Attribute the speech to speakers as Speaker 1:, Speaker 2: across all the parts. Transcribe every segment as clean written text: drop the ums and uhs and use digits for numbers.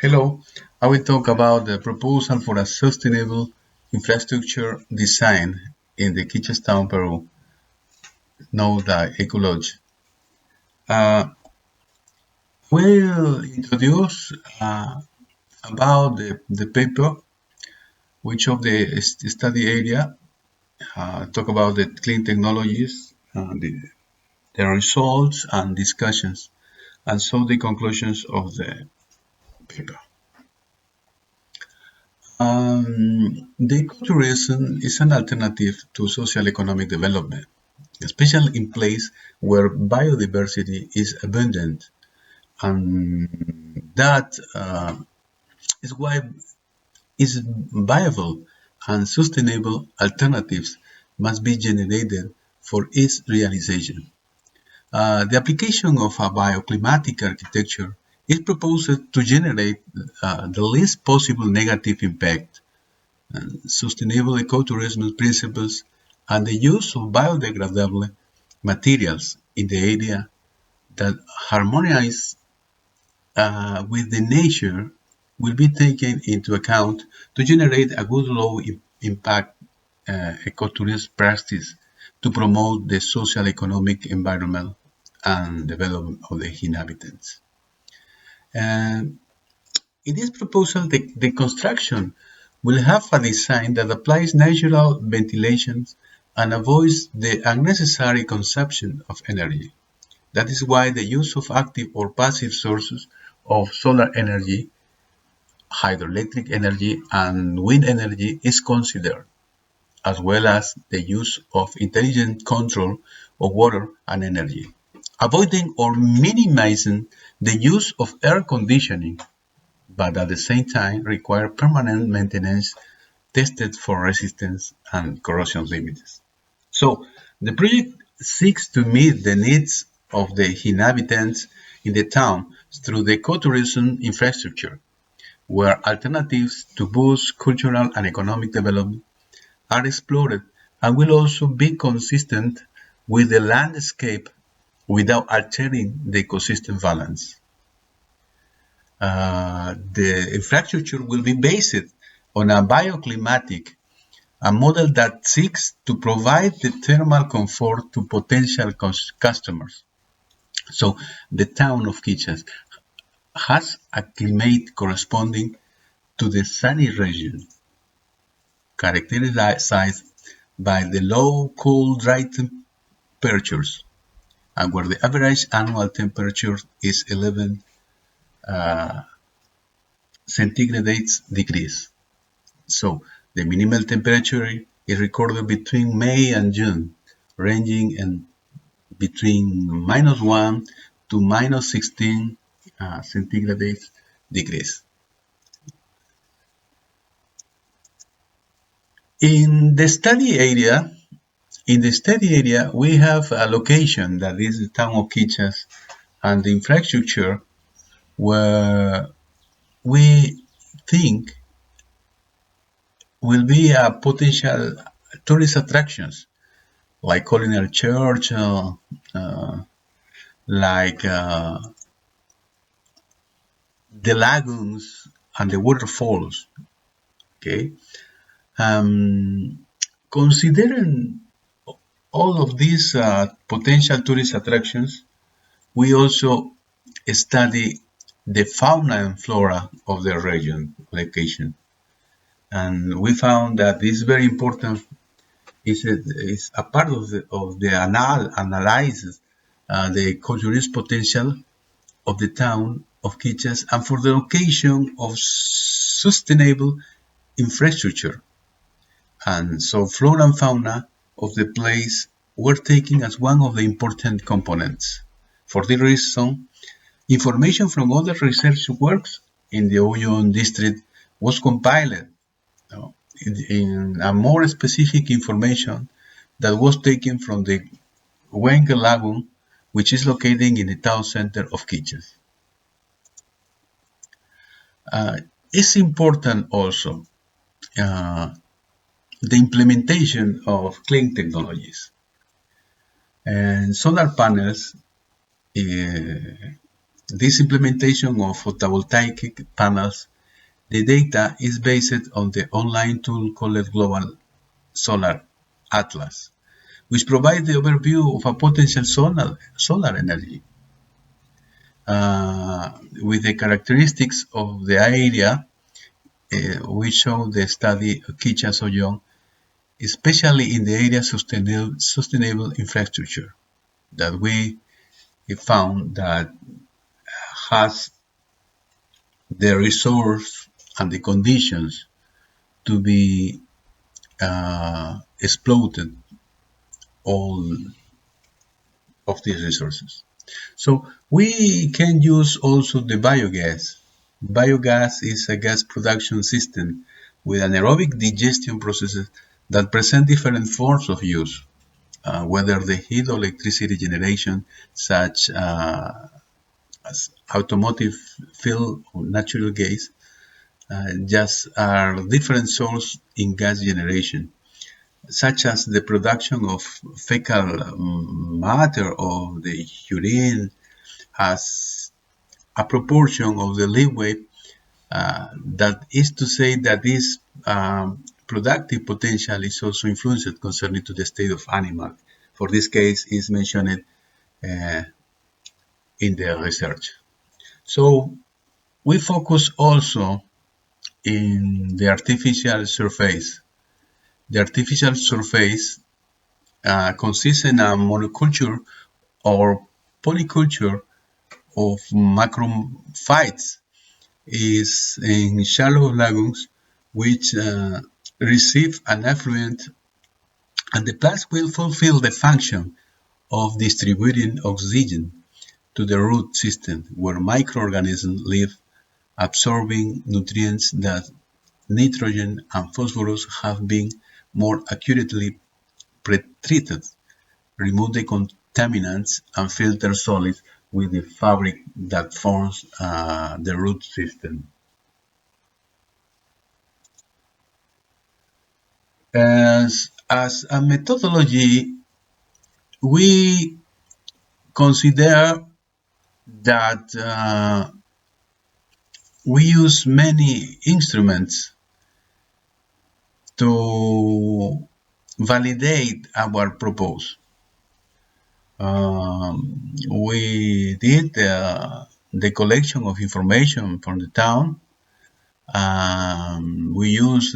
Speaker 1: Hello, I will talk about the proposal for a sustainable infrastructure design in the Quichas town, Peru, known as Ecolodge. Uh, we'll introduce about the paper, which of the study area, talk about the clean technologies, the results and discussions, and so the conclusions of the paper. The ecotourism is an alternative to social economic development, especially in places where biodiversity is abundant, and that is why is viable and sustainable alternatives must be generated for its realization. The application of a bioclimatic architecture is proposed to generate the least possible negative impact. Sustainable ecotourism principles and the use of biodegradable materials in the area that harmonize with the nature will be taken into account to generate a good low impact ecotourism practice to promote the social, economic, environmental, and development of the inhabitants. And in this proposal, the construction will have a design that applies natural ventilation and avoids the unnecessary consumption of energy. That is why the use of active or passive sources of solar energy, hydroelectric energy, and wind energy is considered, as well as the use of intelligent control of water and energy, avoiding or minimizing the use of air conditioning, but at the same time require permanent maintenance tested for resistance and corrosion limits. So the project seeks to meet the needs of the inhabitants in the town through the ecotourism infrastructure, where alternatives to boost cultural and economic development are explored and will also be consistent with the landscape without altering the ecosystem balance. The infrastructure will be based on a bioclimatic, a model that seeks to provide the thermal comfort to potential customers. So the town of Quichas has a climate corresponding to the sunny region, characterized by the low, cool, dry temperatures, and where the average annual temperature is 11 centigrade degrees. So the minimal temperature is recorded between May and June, ranging in between -1 to -16 centigrade degrees. In the study area, we have a location that is the town of Quichas and the infrastructure where we think will be a potential tourist attractions like Culinary Church, like the lagoons and the waterfalls. Okay, considering all of these potential tourist attractions, we also study the fauna and flora of the region location, and we found that this is very important. Is a part of the analysis the ecotourism potential of the town of Quichas and for the location of sustainable infrastructure. And so flora and fauna of the place were taken as one of the important components. For this reason, information from other research works in the Oyon district was compiled in a more specific information that was taken from the Wenge Lagoon, which is located in the town center of Quichas. It's important also the implementation of clean technologies. And solar panels this implementation of photovoltaic panels, the data is based on the online tool called Global Solar Atlas, which provides the overview of a potential solar energy with the characteristics of the area. We show the study Quichas, especially in the area sustainable infrastructure that we found that has the resource and the conditions to be exploited all of these resources. So we can use also the biogas. Biogas is a gas production system with anaerobic digestion processes that present different forms of use, whether the heat or electricity generation, such as automotive fuel or natural gas, just are different sources in gas generation, such as the production of fecal matter or the urine as a proportion of the leeway. That is to say that this productive potential is also influenced concerning to the state of animal. For this case, is mentioned in the research. So we focus also in the artificial surface. The artificial surface consists in a monoculture or polyculture of macrophytes is in shallow lagoons which receive an affluent, and the plants will fulfill the function of distributing oxygen to the root system where microorganisms live, absorbing nutrients that nitrogen and phosphorus have been more accurately pre-treated, remove the contaminants, and filter solids with the fabric that forms the root system. As a methodology, we consider that we use many instruments to validate our proposal. We did the collection of information from the town. We use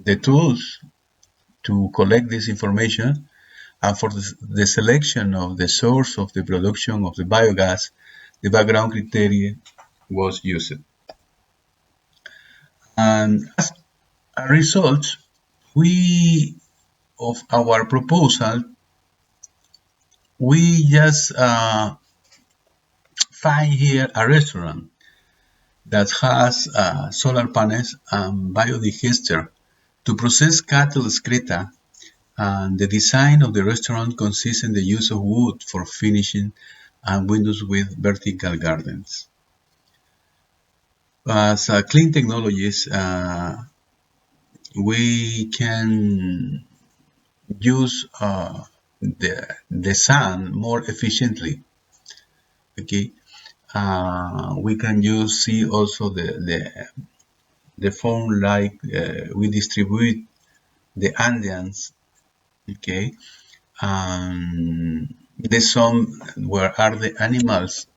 Speaker 1: the tools to collect this information, and for the selection of the source of the production of the biogas, the background criteria was used. And as a result, of our proposal, we just find here a restaurant that has solar panels and biodigester to process cattle excreta, and the design of the restaurant consists in the use of wood for finishing and windows with vertical gardens. As clean technologies, we can use the sun more efficiently. Okay, we can see also the form like we distribute the Andeans. Okay, the zone where are the animals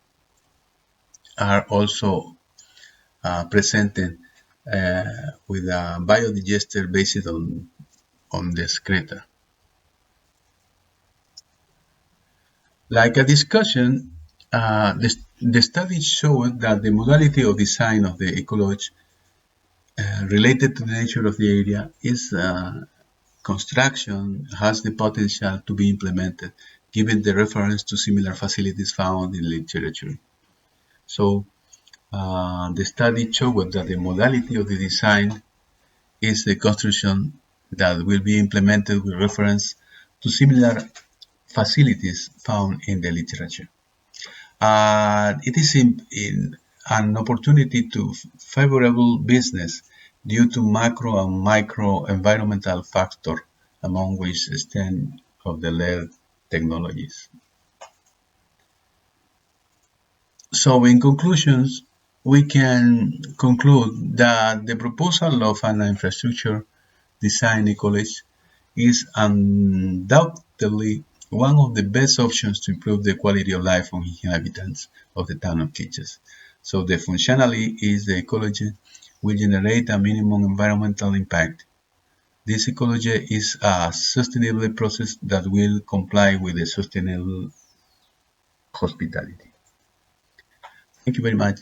Speaker 1: are also presented with a biodigester based on the excreta. Like a discussion, the study showed that the modality of design of the Ecolodge related to the nature of the area is construction has the potential to be implemented given the reference to similar facilities found in literature. So the study showed that the modality of the design is the construction that will be implemented with reference to similar facilities found in the literature. It is in an opportunity to favorable business due to macro and micro environmental factors, among which extent of the LED technologies. So in conclusions, we can conclude that the proposal of an infrastructure design ecology is undoubtedly one of the best options to improve the quality of life of inhabitants of the town of Quichas. So the functionality is the ecology will generate a minimum environmental impact. This ecology is a sustainable process that will comply with the sustainable hospitality. Thank you very much.